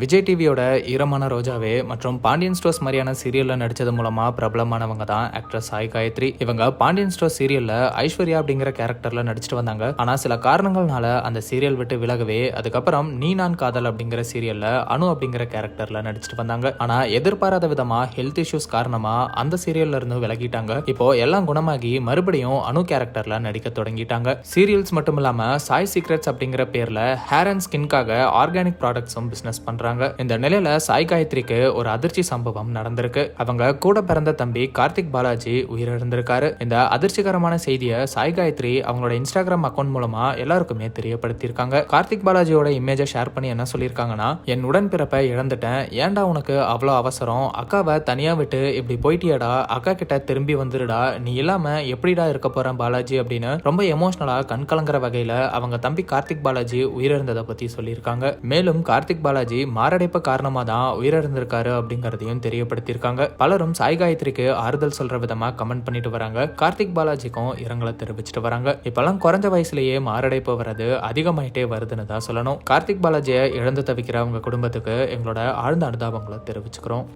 விஜய் டிவியோட ஈரமான ரோஜாவே மற்றும் பாண்டியன் ஸ்டோர்ஸ் மாதிரியான சீரியல்ல நடிச்சது மூலமா பிரபலமானவங்க தான் ஆக்ட்ரஸ் சாய் காயத்ரி. இவங்க பாண்டியன் ஸ்டோர்ஸ் சீரியல்ல ஐஸ்வர்யா அப்படிங்கிற கேரக்டர்ல நடிச்சிட்டு வந்தாங்க. ஆனா சில காரணங்கள்னால அந்த சீரியல் விட்டு விலகவே அதுக்கப்புறம் நீ நான் காதல் அப்படிங்கிற சீரியல்ல அனு அப்படிங்கிற கேரக்டர்ல நடிச்சிட்டு வந்தாங்க. ஆனா எதிர்பாராத விதமா ஹெல்த் இஷ்யூஸ் காரணமா அந்த சீரியல்ல இருந்து விலகிட்டாங்க. இப்போ எல்லாம் குணமாகி மறுபடியும் அனு கேரக்டர்ல நடிக்க தொடங்கிட்டாங்க. சீரியல்ஸ் மட்டும் இல்லாம சாய் சீக்ரெட்ஸ் அப்படிங்கிற பேர்ல ஹேர் அண்ட் ஸ்கின்காக ஆர்கானிக் ப்ராடக்ட்ஸும் பிசினஸ் பண்றாங்க. இந்த நிலையில சாய் காயத்ரிக்கு ஒரு அதிர்ச்சி சம்பவம் நடந்திருக்கு. அவங்க கூட பிறந்த தம்பி கார்த்திக் பாலாஜி உயிரிழந்திருக்காரு. இந்த அதிர்ச்சிகரமான செய்தியை சாய் காயத்ரி அவங்களோட இன்ஸ்டாகிராம் அக்கௌண்ட் மூலமா எல்லாருக்குமே தெரியப்படுத்தியிருக்காங்க. கார்த்திக் பாலாஜியோட இமேஜை ஷேர் பண்ணி என்ன சொல்லியிருக்காங்கன்னா, என் உடன்பிறப்பை இழந்துட்டேன், ஏன்டா உனக்கு அவ்வளோ அவசரம், அக்காவை தனியா விட்டு இப்படி போயிட்டியடா, அக்கா கிட்ட திரும்பி வந்துருடா, நீ இல்லாம எப்படிடா இருக்க போறேன் பாலாஜி அப்படின்னு ரொம்ப எமோஷனலா கண் கலங்குற வகையில அவங்க தம்பி கார்த்திக் பாலாஜி உயிரிழந்ததை பத்தி சொல்லியிருக்காங்க. மேலும் கார்த்திக் பாலாஜி மாரடைப்பு காரணமா தான் உயிரிழந்திருக்காரு அப்படிங்கறதையும் தெரியப்படுத்தியிருக்காங்க. பலரும் சாய் காயத்ரிக்கு ஆறுதல் சொல்ற விதமா கமெண்ட் பண்ணிட்டு வராங்க. கார்த்திக் பாலாஜிக்கும் இரங்கலை தெரிவிச்சிட்டு வராங்க. இப்பெல்லாம் குறைஞ்ச வயசுலயே மாரடைப்பு வர்றது அதிகமாயிட்டே வருதுன்னு தான் சொல்லணும். கார்த்திக் பாலாஜியை இழந்து தவிக்கிற அவங்க குடும்பத்துக்கு எங்களோட ஆழ்ந்த அனுதாபங்களை தெரிவிச்சுக்கிறோம்.